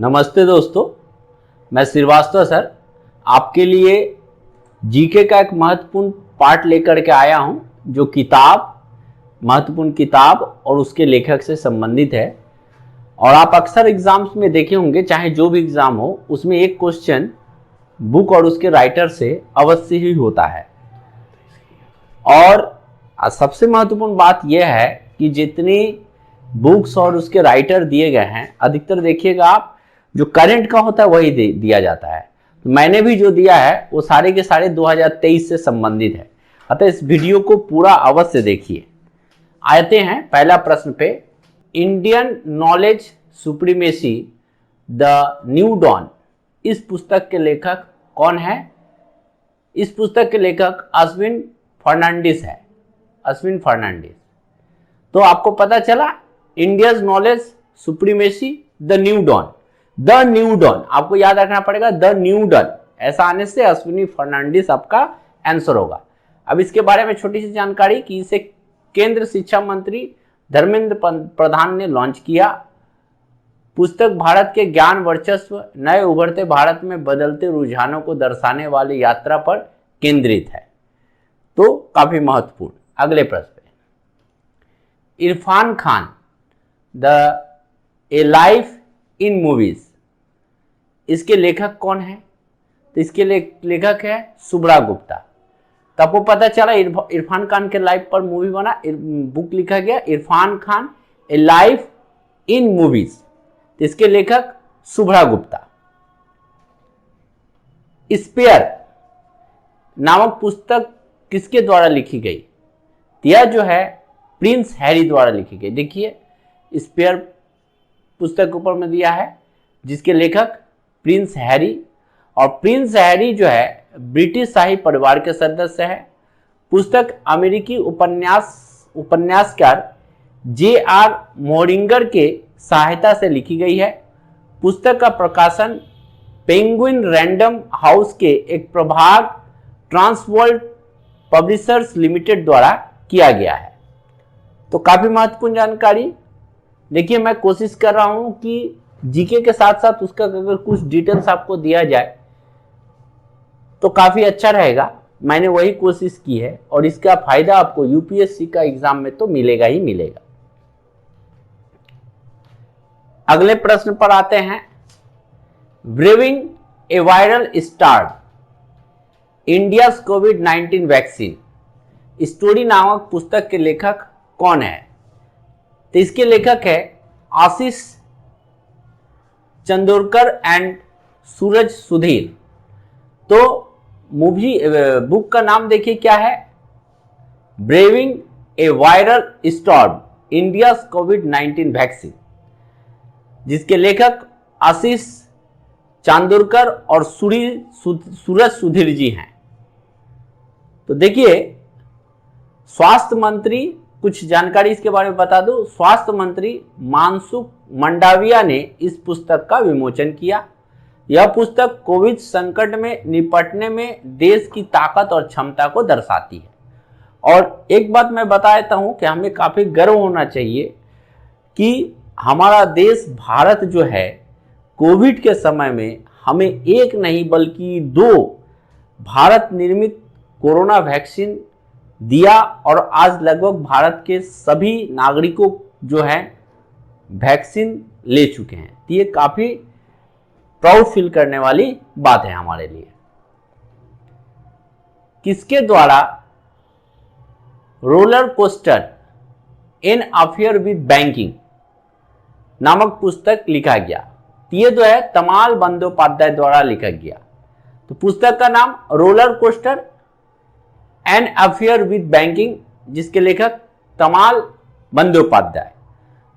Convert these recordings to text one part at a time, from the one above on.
नमस्ते दोस्तों, मैं श्रीवास्तव सर आपके लिए जीके का एक महत्वपूर्ण पार्ट लेकर के आया हूं, जो महत्वपूर्ण किताब और उसके लेखक से संबंधित है। और आप अक्सर एग्जाम्स में देखे होंगे, चाहे जो भी एग्जाम हो, उसमें एक क्वेश्चन बुक और उसके राइटर से अवश्य ही होता है। और सबसे महत्वपूर्ण बात यह है कि जितनी बुक्स और उसके राइटर दिए गए हैं, अधिकतर देखिएगा आप, जो करंट का होता है वही दिया जाता है। तो मैंने भी जो दिया है वो सारे के सारे 2023 से संबंधित है। अतः इस वीडियो को पूरा अवश्य देखिए। आते हैं पहला प्रश्न पे। Indian knowledge supremacy the new dawn, इस पुस्तक के लेखक कौन है? इस पुस्तक के लेखक अश्विन फर्नांडिस है। अश्विन फर्नांडिस। तो आपको पता चला, Indian knowledge supremacy the new dawn. The new dawn आपको याद रखना पड़ेगा, द न्यू डॉन। ऐसा आने से अश्विनी फर्नांडिस आपका आंसर होगा। अब इसके बारे में छोटी सी जानकारी कि इसे केंद्र शिक्षा मंत्री धर्मेंद्र प्रधान ने लॉन्च किया। पुस्तक भारत के ज्ञान वर्चस्व, नए उभरते भारत में बदलते रुझानों को दर्शाने वाली यात्रा पर केंद्रित है। तो काफी महत्वपूर्ण। अगले प्रश्न पे, Irfan Khan the A life in movies, इसके लेखक कौन है? तो इसके लेखक है शुभ्रा गुप्ता। तो आपको पता चला इरफान खान के लाइफ पर मूवी बना, बुक लिखा गया इरफान खान ए लाइफ इन मूवीज। तो इसके लेखक शुभ्रा गुप्ता। स्पेयर नामक पुस्तक किसके द्वारा लिखी गई? यह जो है प्रिंस हैरी द्वारा लिखी गई। देखिए, स्पेयर पुस्तक ऊपर में दिया है, जिसके लेखक प्रिंस हैरी। और प्रिंस हैरी जो है ब्रिटिश शाही परिवार के सदस्य है। पुस्तक अमेरिकी उपन्यासकार J.R. मोरिंगर के सहायता से लिखी गई है। पुस्तक का प्रकाशन पेंगुइन रैंडम हाउस के एक प्रभाग ट्रांसवर्ल्ड पब्लिशर्स लिमिटेड द्वारा किया गया है। तो काफी महत्वपूर्ण जानकारी। देखिए, मैं कोशिश कर रहा हूं कि जीके के साथ साथ उसका अगर कुछ डिटेल्स आपको दिया जाए तो काफी अच्छा रहेगा। मैंने वही कोशिश की है और इसका फायदा आपको यूपीएससी का एग्जाम में तो मिलेगा ही मिलेगा। अगले प्रश्न पर आते हैं। ब्रेविंग ए वायरल स्टार्ट इंडियाज कोविड-19 वैक्सीन स्टोरी नामक पुस्तक के लेखक कौन है? तो इसके लेखक है आशीष चंदोरकर एंड सूरज सुधीर। तो बुक का नाम देखिए क्या है, ब्रेविंग ए वायरल स्टॉर्म इंडिया कोविड-19 वैक्सीन, जिसके लेखक आशीष चांदोरकर और सूरज सुधीर जी हैं। तो देखिए, स्वास्थ्य मंत्री, कुछ जानकारी इसके बारे में बता दूं, स्वास्थ्य मंत्री मानसुख मंडाविया ने इस पुस्तक का विमोचन किया। यह पुस्तक कोविड संकट में निपटने में देश की ताकत और क्षमता को दर्शाती है। और एक बात मैं बता देता हूं कि हमें काफी गर्व होना चाहिए कि हमारा देश भारत जो है, कोविड के समय में हमें एक नहीं बल्कि 2 भारत निर्मित कोरोना वैक्सीन दिया। और आज लगभग भारत के सभी नागरिकों जो है वैक्सीन ले चुके हैं। तो ये काफी प्राउड फील करने वाली बात है हमारे लिए। किसके द्वारा roller coaster an affair with banking नामक पुस्तक लिखा गया? तो ये जो है तमाल बंदोपाध्याय द्वारा लिखा गया। तो पुस्तक का नाम roller coaster an affair with banking, जिसके लेखक तमाल बंदोपाध्याय।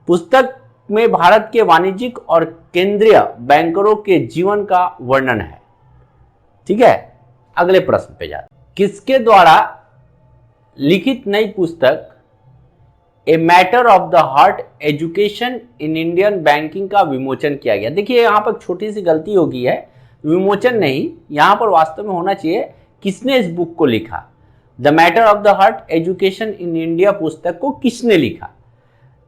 पुस्तक में भारत के वाणिज्यिक और केंद्रीय बैंकरों के जीवन का वर्णन है। ठीक है, अगले प्रश्न पे जाते। किसके द्वारा लिखित नई पुस्तक a matter of the heart education in Indian banking का विमोचन किया गया? देखिए, यहां पर छोटी सी गलती हो गई है, विमोचन नहीं, यहां पर वास्तव में होना चाहिए किसने इस बुक को लिखा। The matter of the heart education in India पुस्तक को किसने लिखा?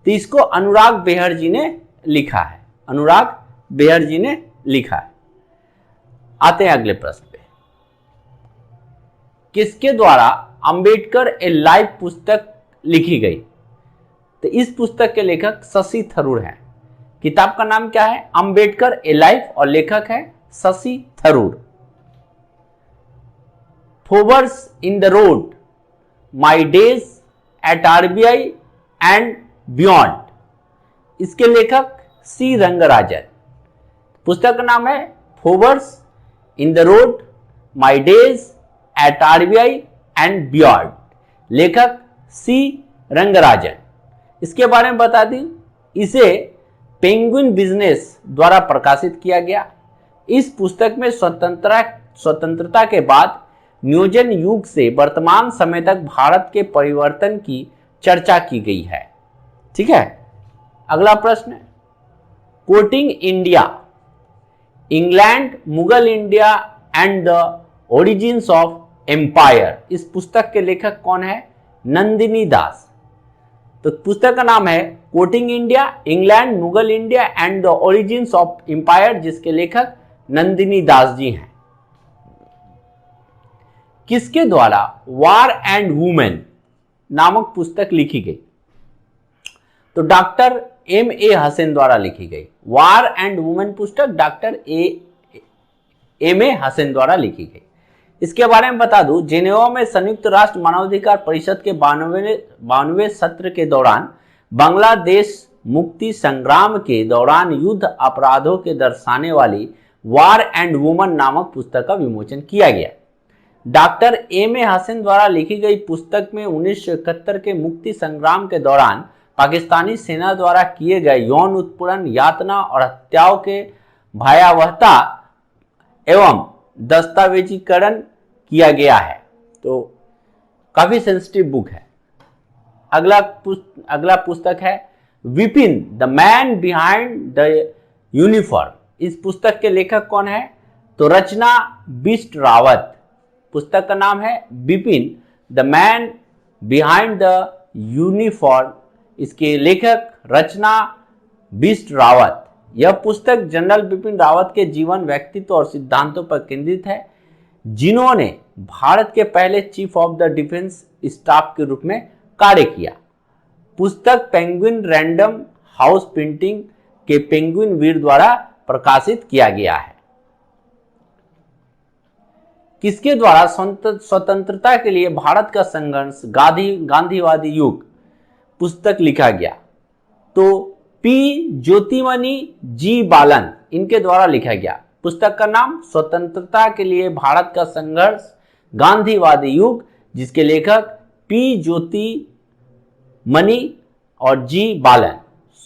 तो इसको अनुराग बेहर जी ने लिखा है। अनुराग बेहर जी ने लिखा है। आते हैं अगले प्रश्न पे। किसके द्वारा अंबेडकर ए लाइफ पुस्तक लिखी गई? तो इस पुस्तक के लेखक शशि थरूर हैं। किताब का नाम क्या है? अंबेडकर ए लाइफ, और लेखक है Shashi Tharoor. Forks in the road, my days at RBI and beyond, इसके लेखक सी रंगराजन। पुस्तक का नाम है forks in the road, my days at RBI and beyond, लेखक सी रंगराजन। इसके बारे में बता दी, इसे पेंगुइन बिजनेस द्वारा प्रकाशित किया गया। इस पुस्तक में स्वतंत्रता के बाद नियोजन युग से वर्तमान समय तक भारत के परिवर्तन की चर्चा की गई है। ठीक है, अगला प्रश्न, courting India, England, Mughal India and the origins of empire, इस पुस्तक के लेखक कौन है? नंदिनी दास। तो पुस्तक का नाम है courting India, England, Mughal India and the origins of empire, जिसके लेखक नंदिनी दास जी हैं। किसके द्वारा वार एंड वुमेन नामक पुस्तक लिखी गई? तो डॉक्टर एम ए हसन द्वारा लिखी गई। वार एंड वुमेन पुस्तक डॉक्टर एम ए हसन द्वारा लिखी गई। इसके बारे में बता दूं, जेनेवा में संयुक्त राष्ट्र मानवाधिकार परिषद के 92वें सत्र के दौरान बांग्लादेश मुक्ति संग्राम के दौरान युद्ध अपराधों के दर्शाने वाली वार एंड वुमेन नामक पुस्तक का विमोचन किया गया। डॉक्टर एम ए हसन द्वारा लिखी गई पुस्तक में 1971 के मुक्ति संग्राम के दौरान पाकिस्तानी सेना द्वारा किए गए यौन उत्पीड़न, यातना और हत्याओं के भयावहता एवं दस्तावेजीकरण किया गया है। तो काफी सेंसिटिव बुक है। अगला पुस्तक है Vipin, the man behind the uniform, इस पुस्तक के लेखक कौन है? तो रचना बिष्ट रावत। पुस्तक का नाम है Vipin, the man behind the uniform, इसके लेखक रचना बिष्ट रावत। यह पुस्तक जनरल बिपिन रावत के जीवन, व्यक्तित्व और सिद्धांतों पर केंद्रित है, जिन्होंने भारत के पहले chief of the defence staff के रूप में कार्य किया। पुस्तक पेंगुइन रैंडम हाउस प्रिंटिंग के पेंगुइन वीर द्वारा प्रकाशित किया गया है। किसके द्वारा स्वतंत्रता के लिए भारत का संघर्ष, गांधीवादी युग पुस्तक लिखा गया? तो पी ज्योतिमणि जी बालन, इनके द्वारा लिखा गया। पुस्तक का नाम स्वतंत्रता के लिए भारत का संघर्ष, गांधीवादी युग, जिसके लेखक पी ज्योतिमणि और जी बालन।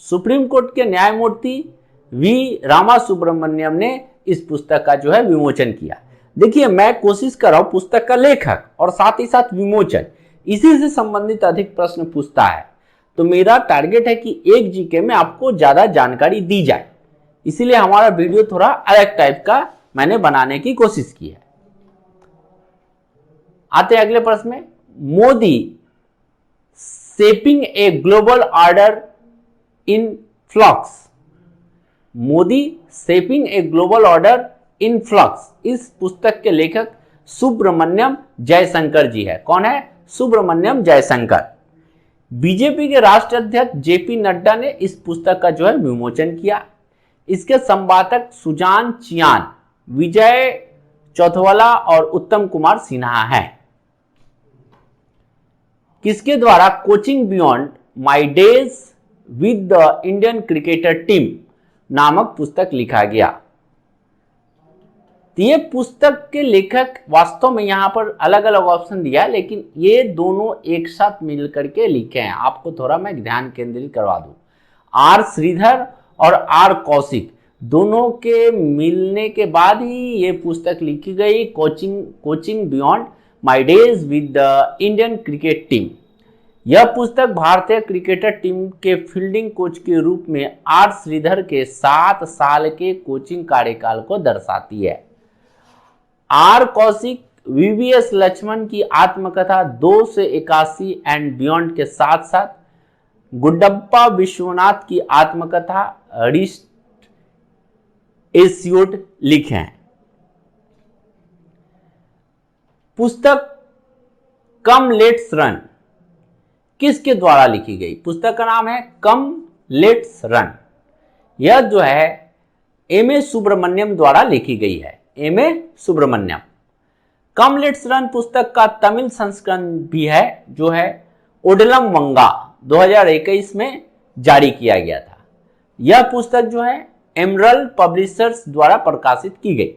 सुप्रीम कोर्ट के न्यायमूर्ति वी रामा सुब्रमण्यम ने इस पुस्तक का जो है विमोचन किया। देखिए, मैं कोशिश कर रहा हूं पुस्तक का लेखक और साथ ही साथ विमोचन, इसी से संबंधित अधिक प्रश्न पूछता है। तो मेरा टारगेट है कि एक जीके में आपको ज्यादा जानकारी दी जाए, इसीलिए हमारा वीडियो थोड़ा अलग टाइप का मैंने बनाने की कोशिश की है। आते हैं अगले प्रश्न में, Modi shaping a global order in flux, Modi shaping a global order in flux, इस पुस्तक के लेखक सुब्रमण्यम जयशंकर जी है। कौन है? सुब्रमण्यम जयशंकर। बीजेपी के राष्ट्रीय अध्यक्ष जेपी नड्डा ने इस पुस्तक का जो है विमोचन किया। इसके संपादक सुजान चियान, विजय चौथवाला और उत्तम कुमार सिन्हा हैं। किसके द्वारा coaching beyond my days with the Indian cricketer team नामक पुस्तक लिखा गया? ये पुस्तक के लेखक वास्तव में यहां पर अलग अलग ऑप्शन दिया है, लेकिन ये दोनों एक साथ मिलकर के लिखे हैं। आपको थोड़ा मैं ध्यान केंद्रित करवा दूं, आर श्रीधर और आर कौशिक दोनों के मिलने के बाद ही ये पुस्तक लिखी गई, coaching beyond my days with the Indian cricket team. यह पुस्तक भारतीय क्रिकेटर टीम के फील्डिंग कोच के रूप में आर श्रीधर के 7 साल के कोचिंग कार्यकाल को दर्शाती है। आर कौशिक वीवीएस लक्ष्मण की आत्मकथा 2 से 81 एंड बियॉन्ड के साथ साथ गुड्डप्पा विश्वनाथ की आत्मकथा एस्यूट लिखे हैं। पुस्तक कम लेट्स रन किसके द्वारा लिखी गई? पुस्तक का नाम है कम लेट्स रन। यह जो है एम.ए. सुब्रमण्यम द्वारा लिखी गई है। एम.ए. सुब्रमण्यम। कम लेट्स रन पुस्तक का तमिल संस्करण भी है जो है ओडलम वंगा 2021 में जारी किया गया था। यह पुस्तक जो है एमरल्ड पब्लिशर्स द्वारा प्रकाशित की गई।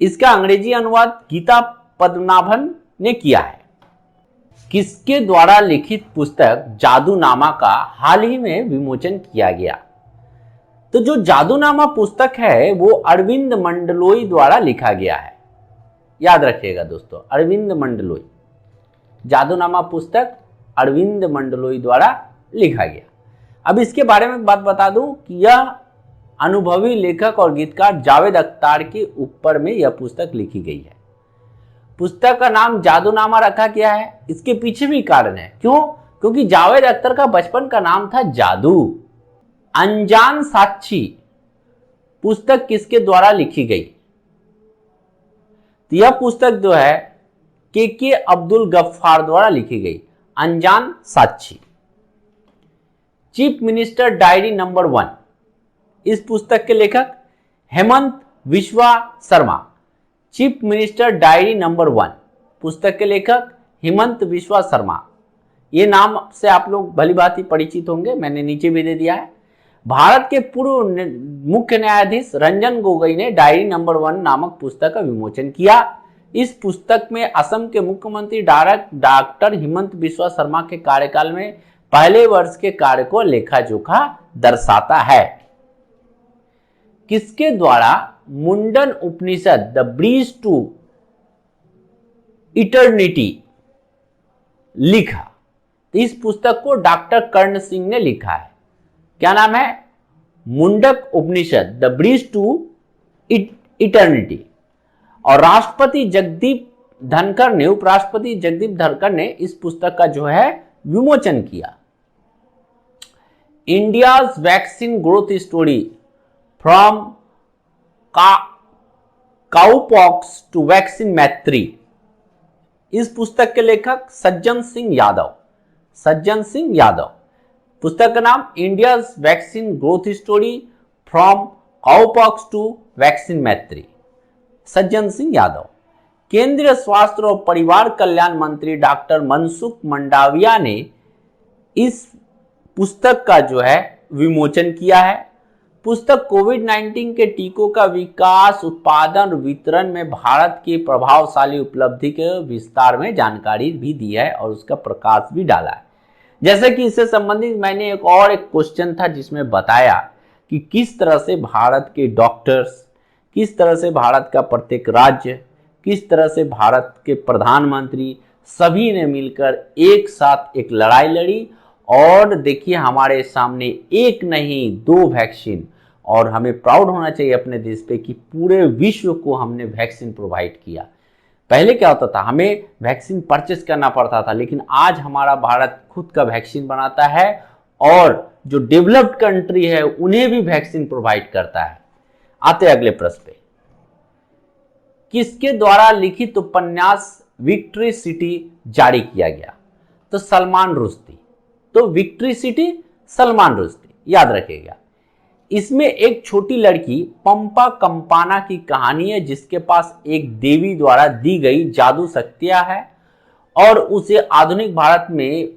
इसका अंग्रेजी अनुवाद गीता पद्मनाभन ने किया है। किसके द्वारा लिखित पुस्तक जादूनामा का हाल ही में विमोचन किया गया? तो जो जादूनामा पुस्तक है वो अरविंद मंडलोई द्वारा लिखा गया है। याद रखिएगा दोस्तों, अरविंद मंडलोई। जादूनामा पुस्तक अरविंद मंडलोई द्वारा लिखा गया। अब इसके बारे में बात बता दूं कि यह अनुभवी लेखक और गीतकार जावेद अख्तर के ऊपर में यह पुस्तक लिखी गई है। पुस्तक का नाम जादूनामा रखा गया है, इसके पीछे भी कारण है। क्यों? क्योंकि जावेद अख्तर का बचपन का नाम था जादू। अनजान साक्षी पुस्तक किसके द्वारा लिखी गई? तो यह पुस्तक जो है के अब्दुल गफ्फार द्वारा लिखी गई। अनजान साक्षी। चीफ मिनिस्टर डायरी नंबर 1 इस पुस्तक के लेखक Hemant Biswa Sharma. Chief minister diary number 1 पुस्तक के लेखक हेमंत बिस्वा शर्मा। ये नाम से आप लोग भली भांति परिचित होंगे, मैंने नीचे भी दे दिया है। भारत के पूर्व मुख्य न्यायाधीश रंजन गोगोई ने डायरी नंबर 1 नामक पुस्तक का विमोचन किया। इस पुस्तक में असम के मुख्यमंत्री डॉक्टर हेमंत बिस्वा शर्मा के कार्यकाल में पहले वर्ष के कार्य को लेखा जोखा दर्शाता है। किसके द्वारा मुंडन उपनिषद द ब्रिज टू इटर्निटी लिखा? तो इस पुस्तक को डॉक्टर कर्ण सिंह ने लिखा है। क्या नाम है? मुंडक उपनिषद द ब्रिज टू इटर्निटी। और राष्ट्रपति जगदीप उपराष्ट्रपति जगदीप धनखड़ ने इस पुस्तक का जो है विमोचन किया। India's vaccine growth story from cowpox to vaccine Maitri. इस पुस्तक के लेखक सज्जन सिंह यादव। सज्जन सिंह यादव। पुस्तक का नाम India's vaccine growth story from cowpox to vaccine Maitri. Sajjan Singh Yadav. केंद्रीय स्वास्थ्य और परिवार कल्याण मंत्री डॉक्टर मनसुख मंडाविया ने इस पुस्तक का जो है विमोचन किया है। पुस्तक कोविड-19 के टीकों का विकास, उत्पादन और वितरण में भारत की प्रभावशाली उपलब्धि के विस्तार में जानकारी भी दी है और उसका प्रकाश भी डाला है। जैसे कि इससे संबंधित मैंने एक क्वेश्चन था जिसमें बताया कि किस तरह से भारत के डॉक्टर्स, किस तरह से भारत का प्रत्येक राज्य, किस तरह से भारत के प्रधानमंत्री सभी ने मिलकर एक साथ एक लड़ाई लड़ी। और देखिए हमारे सामने एक नहीं 2 वैक्सीन, और हमें प्राउड होना चाहिए अपने देश पे कि पूरे विश्व को हमने वैक्सीन प्रोवाइड किया। पहले क्या होता था, हमें वैक्सीन परचेस करना पड़ता था, लेकिन आज हमारा भारत खुद का वैक्सीन बनाता है और जो डेवलप्ड कंट्री है उन्हें भी वैक्सीन प्रोवाइड करता है। आते अगले प्रश्न पे। किसके द्वारा लिखित उपन्यास विक्ट्री सिटी जारी किया गया? तो सलमान रुश्दी। तो विक्ट्री सिटी सलमान रुश्दी, याद रखिएगा। इसमें एक छोटी लड़की पंपा कंपाना की कहानी है जिसके पास एक देवी द्वारा दी गई जादू शक्तियां है और उसे आधुनिक भारत में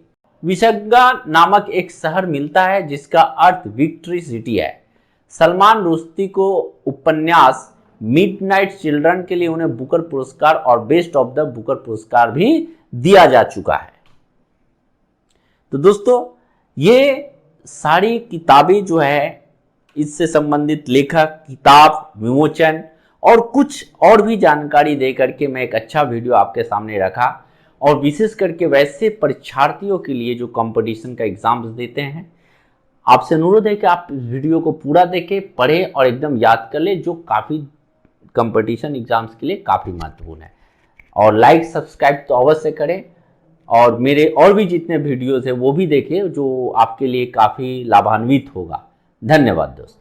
विशग्गा नामक एक शहर मिलता है जिसका अर्थ विक्ट्री सिटी है। सलमान रुश्दी को उपन्यास मिडनाइट चिल्ड्रन के लिए उन्हें बुकर पुरस्कार और बेस्ट ऑफ द बुकर पुरस्कार भी दिया जा चुका है। तो दोस्तों ये सारी किताबें जो है इससे संबंधित लेखक, किताब, विमोचन और कुछ और भी जानकारी दे करके मैं एक अच्छा वीडियो आपके सामने रखा। और विशेष करके वैसे परीक्षार्थियों के लिए जो कंपटीशन का एग्जाम्स देते हैं, आपसे अनुरोध है कि आप इस वीडियो को पूरा देखें, पढ़ें और एकदम याद कर ले, जो काफ़ी कंपटीशन एग्जाम्स के लिए काफ़ी महत्वपूर्ण है। और लाइक सब्सक्राइब तो अवश्य करें और मेरे और भी जितने वीडियोस हैं वो भी देखें जो आपके लिए काफ़ी लाभान्वित होगा। धन्यवाद दोस्तों।